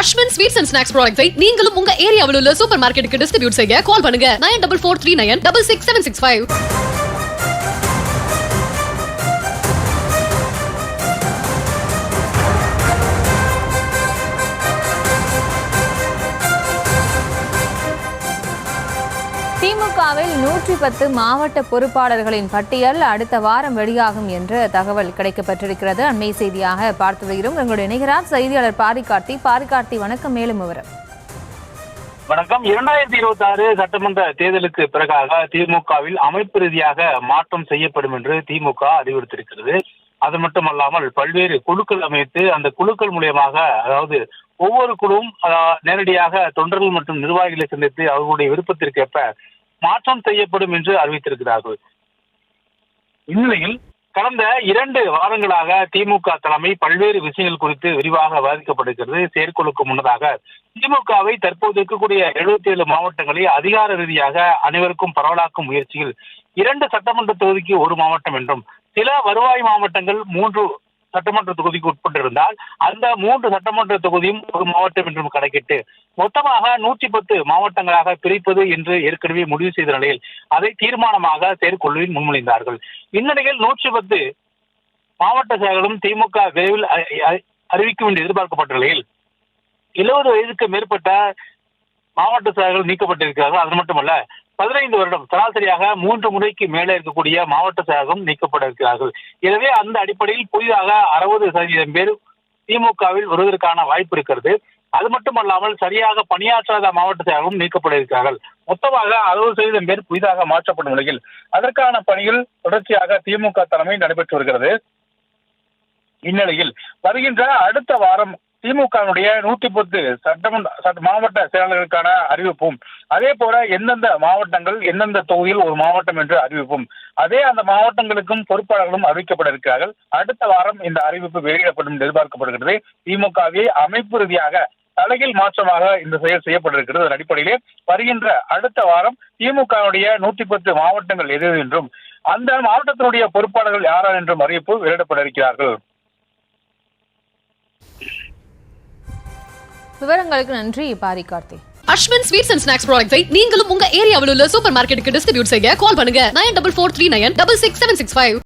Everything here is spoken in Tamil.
அஸ்வின் ஸ்வீட்ஸ் அண்ட் ஸ்நாக்ஸ் ப்ராடக்ட்ஸை நீங்களும் உங்க ஏரியாவில் உள்ள சூப்பர் மார்க்கெட்டுக்கு டிஸ்ட்ரிபியூட் செய்ய கால் பண்ணுங்க 9443966765. திமுகவில் 110 மாவட்ட பொறுப்பாளர்களின் பட்டியல் அடுத்த வாரம் வெளியாகும் என்று தகவல் கிடைக்கப்பட்டிருக்கிறது. அண்மை செய்தியாக பார்த்து வருகிறோம். எங்களுடைய இணைகிறார் செய்தியாளர் பாரிகார்த்தி. வணக்கம். மேலும் விவரம். வணக்கம். 2026 சட்டமன்ற தேர்தலுக்கு பிறகாக திமுகவில் அமைப்பு ரீதியாக மாற்றம் செய்யப்படும் என்று திமுக அறிவுறுத்திருக்கிறது. அது மட்டுமல்லாமல் பல்வேறு குழுக்கள் அமைத்து அந்த குழுக்கள் மூலியமாக, அதாவது ஒவ்வொரு குழுவும் நேரடியாக தொண்டர்கள் மற்றும் நிர்வாகிகளை சந்தித்து அவர்களுடைய விருப்பத்திற்கேற்ப மாற்றம் செய்யப்படும் என்று அறிவித்திருக்கிறார்கள். இந்நிலையில் கடந்த 2 வாரங்களாக திமுக தலைமை பல்வேறு விஷயங்கள் குறித்து விரிவாக விவாதிக்கப்படுகிறது. செயற்குழுக்கு முன்னதாக திமுகவை தற்போது இருக்கக்கூடிய 77 மாவட்டங்களை அதிகார ரீதியாக அனைவருக்கும் பரவலாக்கும் முயற்சியில் 2 சட்டமன்ற தொகுதிக்கு 1 மாவட்டம் என்றும், சில வருவாய் மாவட்டங்கள் 3 சட்டமன்ற தொகுதிக்கு உட்பட்டிருந்தால் அந்த 3 சட்டமன்ற தொகுதியும் 1 மாவட்டம் என்றும் கணக்கிட்டு மொத்தமாக 110 மாவட்டங்களாக பிரிப்பது என்று ஏற்கனவே முடிவு செய்த நிலையில் அதை தீர்மானமாக செயற்குழுவில் முன்மொழிந்தார்கள். இந்நிலையில் 110 மாவட்ட செயலர்களும் திமுக விரைவில் அறிவிக்கும் என்று எதிர்பார்க்கப்பட்ட நிலையில் 70 வயதுக்கு மேற்பட்ட மாவட்ட செயலர்கள் நீக்கப்பட்டிருக்கிறார்கள். அது மட்டுமல்ல, 15 வருடம் சராசரியாக 3 முறைக்கு மேலே இருக்கக்கூடிய மாவட்ட செயலகம் நீக்கப்பட இருக்கிறார்கள். எனவே அந்த அடிப்படையில் புதிதாக 60% பேர் திமுகவில் வருவதற்கான வாய்ப்பு இருக்கிறது. அது மட்டுமல்லாமல் சரியாக பணியாற்றாத மாவட்ட செயலகம் நீக்கப்பட இருக்கிறார்கள். மொத்தமாக 60% பேர் புதிதாக மாற்றப்படும் நிலையில் அதற்கான பணிகள் தொடர்ச்சியாக திமுக தலைமை நடைபெற்று வருகிறது. இந்நிலையில் வருகின்ற அடுத்த வாரம் திமுகவுடைய 110 மாவட்ட செயலாளர்களுக்கான அறிவிப்பும், அதே போல எந்தெந்த மாவட்டங்கள் எந்தெந்த தொகுதியில் 1 மாவட்டம் என்று அறிவிப்பும், அதே அந்த மாவட்டங்களுக்கும் பொறுப்பாளர்களும் அறிவிக்கப்பட இருக்கிறார்கள். அடுத்த வாரம் இந்த அறிவிப்பு வெளியிடப்படும் என்று எதிர்பார்க்கப்படுகிறது. திமுகவை அமைப்பு ரீதியாக தலைகீழ் மாற்றமாக இந்த செயல் செய்யப்பட்டிருக்கிறது. அதன் அடிப்படையிலே வருகின்ற அடுத்த வாரம் திமுகவுடைய 110 மாவட்டங்கள் எது என்றும் அந்த மாவட்டத்தினுடைய பொறுப்பாளர்கள் யார் என்றும் அறிவிப்பு வெளியிடப்பட இருக்கிறார்கள். விவரங்களுக்கு நன்றி பாரிகார்த்தி. அஸ்வின் ஸ்வீட்ஸ் அண்ட் ஸ்நாக்ஸ் ப்ராடக்ட்ஸை நீங்களும் உங்க ஏரியாவில் உள்ள சூப்பர் மார்க்கெட்டுக்கு டிஸ்ட்ரிபியூட் செய்ய கால் பண்ணுங்க 9443966765.